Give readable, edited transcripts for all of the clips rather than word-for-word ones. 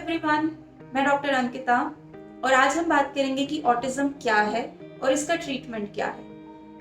Everyone, मैं doctor Ankita और आज हम बात करेंगे कि ऑटिज्म क्या है और इसका ट्रीटमेंट क्या है।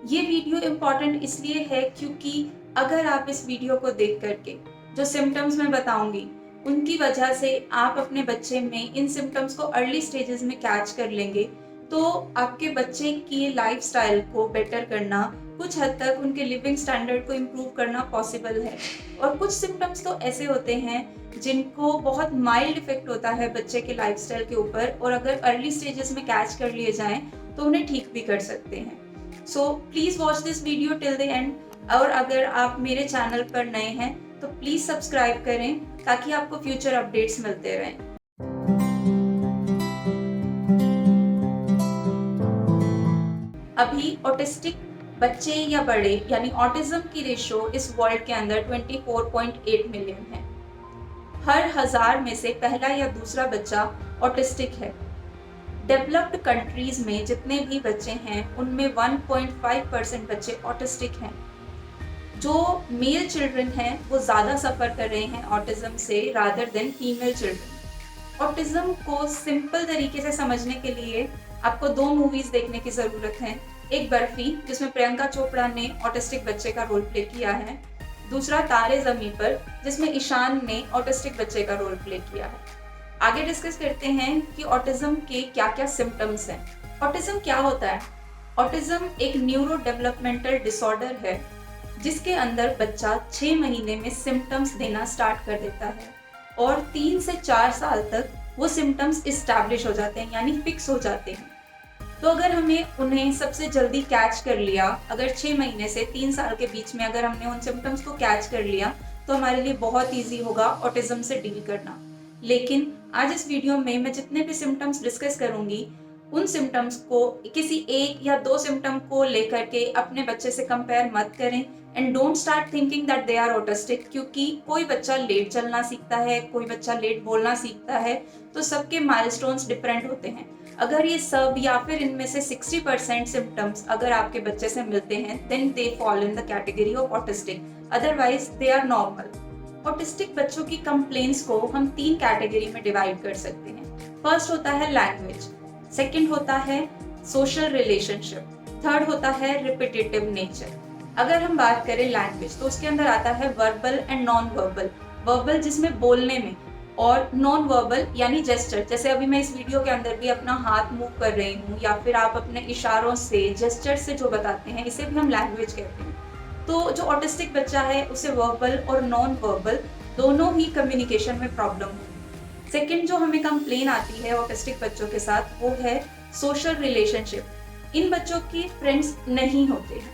ये वीडियो इम्पॉर्टेंट इसलिए है क्योंकि अगर आप इस वीडियो को देख करके जो सिम्टम्स मैं बताऊंगी उनकी वजह से आप अपने बच्चे में इन सिम्टम्स को अर्ली स्टेजेस में कैच कर लेंगे तो आपके बच्चे की लाइफस्टाइल को बेटर करना, कुछ हद तक उनके लिविंग स्टैंडर्ड को इम्प्रूव करना पॉसिबल है। और कुछ सिम्टम्स तो ऐसे होते हैं जिनको बहुत माइल्ड इफेक्ट होता है बच्चे के लाइफस्टाइल के ऊपर और अगर अर्ली स्टेजेस में कैच कर लिए जाएं तो उन्हें ठीक भी कर सकते हैं। So please watch this video till the end. और अगर आप मेरे चैनल पर नए हैं तो प्लीज सब्सक्राइब करें ताकि आपको फ्यूचर अपडेट्स मिलते रहें। अभी ऑटिस्टिक बच्चे या बड़े यानी ऑटिज्म की रेशो इस वर्ल्ड के अंदर 24.8 मिलियन है। हर 1000 में से पहला या दूसरा बच्चा ऑटिस्टिक है। डेवलप्ड कंट्रीज में जितने भी बच्चे हैं उनमें 1.5% बच्चे ऑटिस्टिक हैं। जो मेल चिल्ड्रन हैं वो ज़्यादा सफ़र कर रहे हैं ऑटिज्म से rather than female children. Autism को सिंपल तरीके से समझने के लिए आपको 2 मूवीज़ देखने की ज़रूरत है। एक बर्फी जिसमें प्रियंका चोपड़ा ने ऑटिस्टिक बच्चे का रोल प्ले किया है, दूसरा तारे ज़मीं पर जिसमें ईशान ने ऑटिस्टिक बच्चे का रोल प्ले किया है। आगे डिस्कस करते हैं कि ऑटिज्म के क्या क्या सिम्टम्स हैं। ऑटिज्म क्या होता है? ऑटिज्म एक न्यूरो डेवलपमेंटल डिसऑर्डर है जिसके अंदर बच्चा 6 महीने में सिम्टम्स देना स्टार्ट कर देता है और 3 से 4 साल तक वो सिम्टम्स इस्टेब्लिश हो जाते हैं यानी फिक्स हो जाते हैं। तो अगर हमें उन्हें सबसे जल्दी कैच कर लिया, अगर 6 महीने से 3 साल के बीच में अगर हमने उन सिम्टम्स को कैच कर लिया तो हमारे लिए बहुत ईजी होगा ऑटिज्म से डील करना। लेकिन आज इस वीडियो में मैं जितने भी सिम्टम्स डिस्कस करूंगी उन सिम्टम्स को किसी एक या 2 सिम्टम को लेकर के अपने बच्चे से कंपेयर मत करें and don't start thinking that they are autistic, क्योंकि कोई बच्चा लेट चलना सीखता है, कोई बच्चा लेट बोलना सीखता है, तो सबके माइलस्टोन्स डिफरेंट होते हैं। अगर ये सब या फिर इनमें से 60% सिम्टम्स अगर आपके बच्चे से मिलते हैं then they fall in the category of autistic, otherwise they are normal. Autistic बच्चों की कंप्लेंट्स को हम 3 कैटेगरी में डिवाइड कर सकते हैं। फर्स्ट होता है लैंग्वेज, सेकंड होता है सोशल रिलेशनशिप, थर्ड होता है रिपीटेटिव नेचर। अगर हम बात करें लैंग्वेज तो उसके अंदर आता है verbal and non verbal. Verbal जिसमें बोलने में और नॉन वर्बल यानी जेस्चर, जैसे अभी मैं इस वीडियो के अंदर भी अपना हाथ मूव कर रही हूँ या फिर आप अपने इशारों से जेस्चर से जो बताते हैं इसे भी हम लैंग्वेज कहते हैं। तो जो ऑटिस्टिक बच्चा है उसे वर्बल और नॉन वर्बल दोनों ही कम्युनिकेशन में प्रॉब्लम होगी। सेकेंड जो हमें कंप्लेन आती है ऑटिस्टिक बच्चों के साथ वो है सोशल रिलेशनशिप। इन बच्चों की फ्रेंड्स नहीं होते हैं,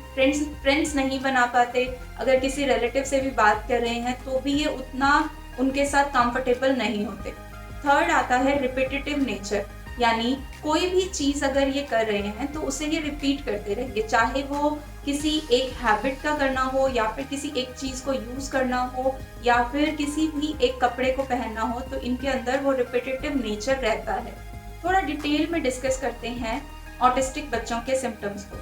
फ्रेंड्स नहीं बना पाते। अगर किसी रिलेटिव से भी बात कर रहे हैं तो भी ये उतना उनके साथ कंफर्टेबल नहीं होते। थर्ड आता है रिपीटेटिव नेचर, यानी कोई भी चीज़ अगर ये कर रहे हैं तो उसे ये रिपीट करते रहेंगे, चाहे वो किसी एक हैबिट का करना हो या फिर किसी एक चीज़ को यूज़ करना हो या फिर किसी भी एक कपड़े को पहनना हो, तो इनके अंदर वो रिपीटेटिव नेचर रहता है। थोड़ा डिटेल में डिस्कस करते हैं ऑटिस्टिक बच्चों के सिम्टम्स को।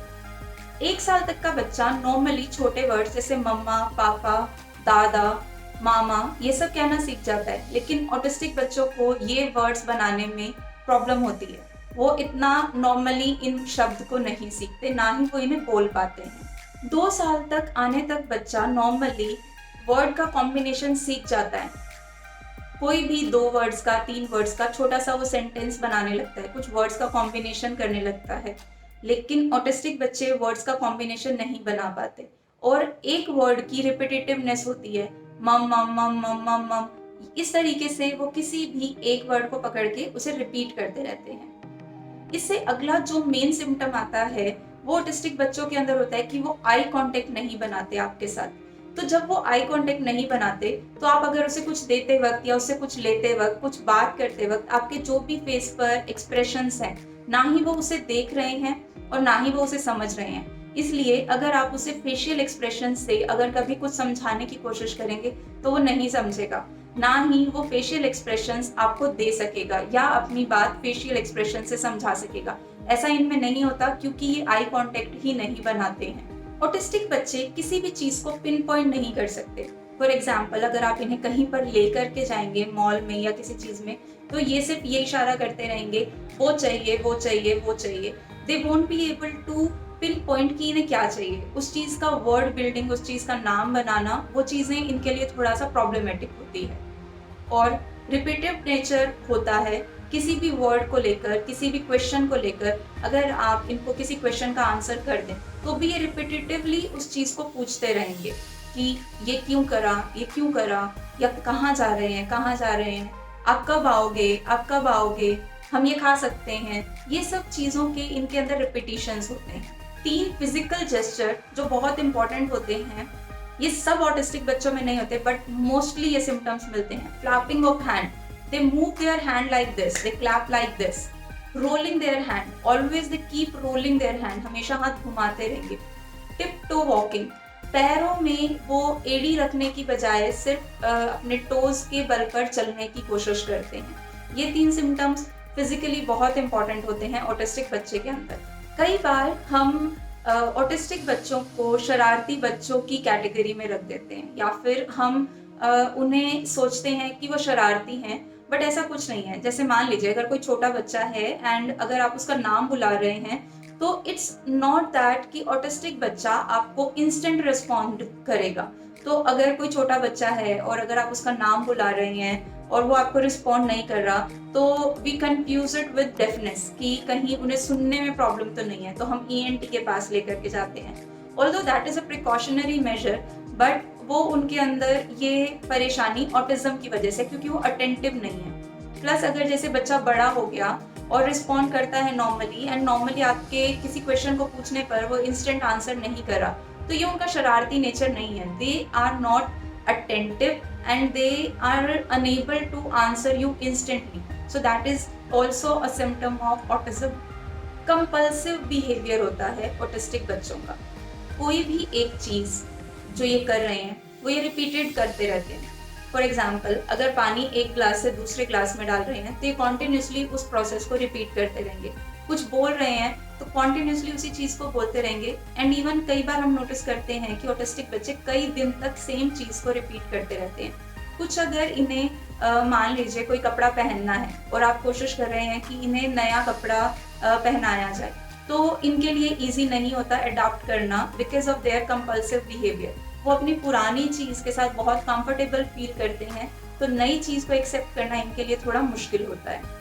1 साल तक का बच्चा नॉर्मली छोटे वर्ड्स जैसे मम्मा, पापा, दादा, मामा ये सब कहना सीख जाता है, लेकिन ऑटिस्टिक बच्चों को ये वर्ड्स बनाने में प्रॉब्लम होती है। वो इतना नॉर्मली इन शब्द को नहीं सीखते, ना ही वो इन्हें बोल पाते हैं। 2 साल तक आने तक बच्चा नॉर्मली वर्ड का कॉम्बिनेशन सीख जाता है। कोई भी 2 वर्ड्स का 3 वर्ड्स का छोटा सा वो सेंटेंस बनाने लगता है, कुछ वर्ड्स का कॉम्बिनेशन करने लगता है। लेकिन ऑटिस्टिक बच्चे वर्ड्स का कॉम्बिनेशन नहीं बना पाते और एक वर्ड की रिपीटेटिवनेस होती है, मम मम मम मम मम मम। इस तरीके से वो किसी भी एक वर्ड को पकड़ के उसे रिपीट करते रहते हैं। इससे अगला जो मेन सिम्टम आता है वो ऑटिस्टिक बच्चों के अंदर होता है कि वो आई कांटेक्ट नहीं बनाते आपके साथ। तो जब वो आई कांटेक्ट नहीं बनाते तो आप अगर उसे कुछ देते वक्त या उससे कुछ लेते वक्त, कुछ बात करते वक्त आपके जो भी फेस पर एक्सप्रेशंस हैं, ना ही वो उसे देख रहे हैं और ना ही वो उसे समझ रहे हैं। इसलिए अगर आप उसे फेशियल एक्सप्रेशन से अगर कभी कुछ समझाने की कोशिश करेंगे तो वो नहीं समझेगा, ना ही वो फेशियल एक्सप्रेशंस आपको दे सकेगा या अपनी बात फेशियल एक्सप्रेशन से समझा सकेगा। ऐसा इनमें नहीं होता क्योंकि ये आई कांटेक्ट ही नहीं बनाते हैं। ऑटिस्टिक बच्चे किसी भी चीज को पिन पॉइंट नहीं कर सकते। फॉर एग्जाम्पल अगर आप इन्हें कहीं पर लेकर के जाएंगे मॉल में या किसी चीज़ में, तो ये सिर्फ ये इशारा करते रहेंगे, वो चाहिए वो चाहिए वो चाहिए। They won't be able to pinpoint कि इन्हें क्या चाहिए। उस चीज़ का वर्ड बिल्डिंग, उस चीज़ का नाम बनाना, वो चीज़ें इनके लिए थोड़ा सा प्रॉब्लमेटिक होती है। और रिपीटिव नेचर होता है किसी भी वर्ड को लेकर, किसी भी क्वेश्चन को लेकर। अगर आप इनको किसी क्वेश्चन का आंसर कर दें तो भी ये रिपीटेटिवली उस चीज़ को पूछते रहेंगे कि ये क्यों करा, ये क्यों करा, या कहाँ जा रहे हैं, कहाँ जा रहे हैं, आप कब आओगे, आप कब आओगे, हम ये खा सकते हैं। ये सब चीज़ों के इनके अंदर रिपीटिशंस होते हैं। 3 फिजिकल जेस्चर जो बहुत इंपॉर्टेंट होते हैं, ये सब ऑटिस्टिक बच्चों में नहीं होते, बट मोस्टली ये सिम्टम्स मिलते हैं। Flapping of hand, they move their hand like this, they clap like this. Rolling their hand, always they keep rolling their hand, हमेशा हाथ घुमाते रहेंगे। टिप टो वॉकिंग, पैरों में वो एड़ी रखने की बजाय सिर्फ अपने टोज के बल पर चलने की कोशिश करते हैं। ये 3 सिम्टम्स फिजिकली बहुत इंपॉर्टेंट होते हैं ऑटिस्टिक बच्चे के अंदर। कई बार हम ऑटिस्टिक बच्चों को शरारती बच्चों की कैटेगरी में रख देते हैं, या फिर हम उन्हें सोचते हैं कि वो शरारती हैं, बट ऐसा कुछ नहीं है। जैसे मान लीजिए अगर कोई छोटा बच्चा है एंड अगर आप उसका नाम बुला रहे हैं, तो इट्स नॉट दैट कि ऑटिस्टिक बच्चा आपको इंस्टेंट रिस्पॉन्ड करेगा। तो अगर कोई छोटा बच्चा है और अगर आप उसका नाम बुला रहे हैं और वो आपको रिस्पॉन्ड नहीं कर रहा, तो we confuse it with deafness कि कहीं उन्हें सुनने में प्रॉब्लम तो नहीं है, तो हम ENT के पास लेकर के जाते हैं। Although that is a precautionary major, but वो उनके अंदर ये परेशानी ऑटिज्म की वजह से, क्योंकि वो अटेंटिव नहीं है। प्लस अगर जैसे बच्चा बड़ा हो गया और रिस्पॉन्ड करता है नॉर्मली, एंड नॉर्मली आपके किसी क्वेश्चन को पूछने पर वो इंस्टेंट आंसर नहीं करा, तो ये उनका शरारती नेचर नहीं है। They are not attentive and they are unable to answer you instantly, so that is also a symptom of autism. Compulsive behavior होता है ऑटिस्टिक बच्चों का। कोई भी एक चीज जो ये कर रहे हैं वो ये रिपीटेड करते रहते हैं। फॉर एग्जाम्पल अगर पानी एक ग्लास से दूसरे ग्लास में डाल रहे हैं तो ये कॉन्टिन्यूसली उस प्रोसेस को रिपीट करते रहेंगे। कुछ बोल रहे हैं तो कॉन्टिन्यूसली उसी चीज़ को बोलते रहेंगे। एंड इवन कई बार हम नोटिस करते हैं कि ऑटिस्टिक बच्चे कई दिन तक सेम चीज़ को रिपीट करते रहते हैं। कुछ अगर इन्हें मान लीजिए कोई कपड़ा पहनना है और आप कोशिश कर रहे हैं कि इन्हें नया कपड़ा पहनाया जाए, तो इनके लिए ईजी नहीं होता अडॉप्ट करना because of their compulsive behaviour. वो अपनी पुरानी चीज़ के साथ बहुत कंफर्टेबल फील करते हैं, तो नई चीज़ को एक्सेप्ट करना इनके लिए थोड़ा मुश्किल होता है।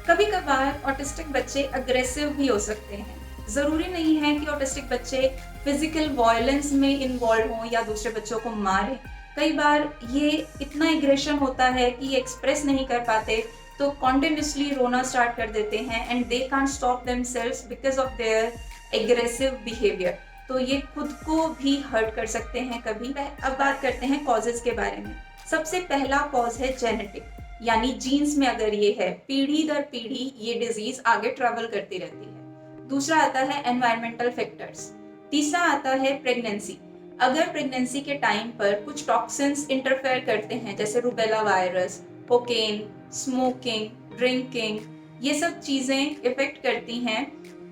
कभी कभार ऑटिस्टिक बच्चे अग्रेसिव भी हो सकते हैं। ज़रूरी नहीं है कि ऑटिस्टिक बच्चे फिजिकल वायलेंस में इन्वॉल्व हों या दूसरे बच्चों को मारें। कई बार ये इतना एग्रेशन होता है कि ये एक्सप्रेस नहीं कर पाते, तो कॉन्टिन्यूसली रोना स्टार्ट कर देते हैं and they can't stop themselves because of their aggressive behaviour. तो ये खुद को भी हर्ट कर सकते हैं कभी। अब बात करते हैं कॉजेज के बारे में। सबसे पहला कॉज है जेनेटिक, यानी जीन्स में अगर ये है, पीढ़ी दर पीढ़ी ये डिजीज आगे ट्रेवल करती रहती है। दूसरा आता है एनवायरमेंटल फैक्टर्स। तीसरा आता है प्रेगनेंसी। अगर प्रेगनेंसी के टाइम पर कुछ टॉक्सिन्स इंटरफेयर करते हैं, जैसे rubella virus, cocaine, smoking, drinking, ये सब चीज़ें इफेक्ट करती हैं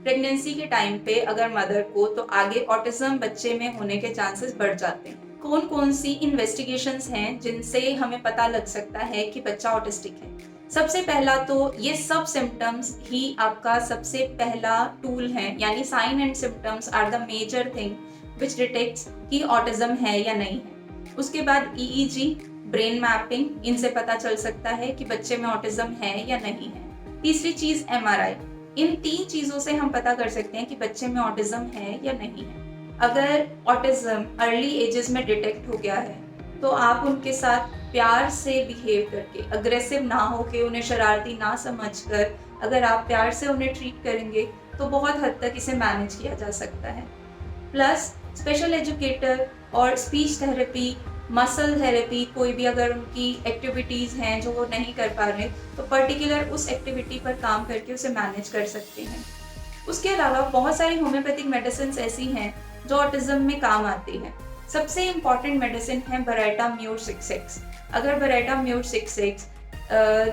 प्रेगनेंसी के टाइम पे अगर मदर को, तो आगे ऑटिज्म बच्चे में होने के चांसेस बढ़ जाते हैं। कौन कौन सी इन्वेस्टिगेशंस हैं जिनसे हमें पता लग सकता है कि बच्चा ऑटिस्टिक है? सबसे पहला तो ये सब सिम्टम्स ही आपका सबसे पहला टूल है, यानी sign and symptoms are the major thing which detects कि ऑटिज्म है या नहीं है। उसके बाद EEG, ब्रेन मैपिंग, इनसे पता चल सकता है कि बच्चे में ऑटिज्म है या नहीं है। तीसरी चीज MRI। इन 3 चीजों से हम पता कर सकते हैं कि बच्चे में ऑटिज्म है या नहीं है। अगर ऑटिज्म अर्ली एजेस में डिटेक्ट हो गया है, तो आप उनके साथ प्यार से बिहेव करके, अग्रेसिव ना होके, उन्हें शरारती ना समझकर अगर आप प्यार से उन्हें ट्रीट करेंगे तो बहुत हद तक इसे मैनेज किया जा सकता है। प्लस स्पेशल एजुकेटर और स्पीच थेरेपी, मसल थेरेपी, कोई भी अगर उनकी एक्टिविटीज़ हैं जो वो नहीं कर पा रहे, तो पर्टिकुलर उस एक्टिविटी पर काम करके उसे मैनेज कर सकते हैं। उसके अलावा बहुत सारी होम्योपैथिक मेडिसिन ऐसी हैं जो ऑटिज्म में काम आती हैं। सबसे इम्पॉर्टेंट मेडिसिन है बराइटाम्यूर 66। अगर बराइटाम्यूर 66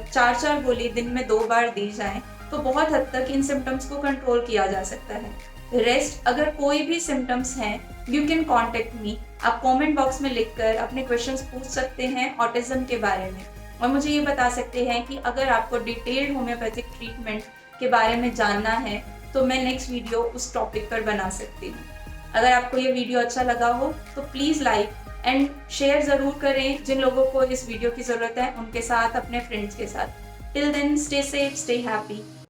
4 गोली दिन में 2 बार दी जाए तो बहुत हद तक इन सिम्टम्स को कंट्रोल किया जा सकता है। रेस्ट अगर कोई भी सिम्टम्स हैं, यू कैन कॉन्टेक्ट मी। आप कमेंट बॉक्स में लिखकर अपने क्वेश्चंस पूछ सकते हैं ऑटिज्म के बारे में, और मुझे ये बता सकते हैं कि अगर आपको डिटेल्ड होम्योपैथिक ट्रीटमेंट के बारे में जानना है तो मैं नेक्स्ट वीडियो उस टॉपिक पर बना सकती हूँ। अगर आपको ये वीडियो अच्छा लगा हो तो प्लीज़ लाइक एंड शेयर ज़रूर करें। जिन लोगों को इस वीडियो की ज़रूरत है उनके साथ, अपने फ्रेंड्स के साथ। Till then, stay safe, stay happy.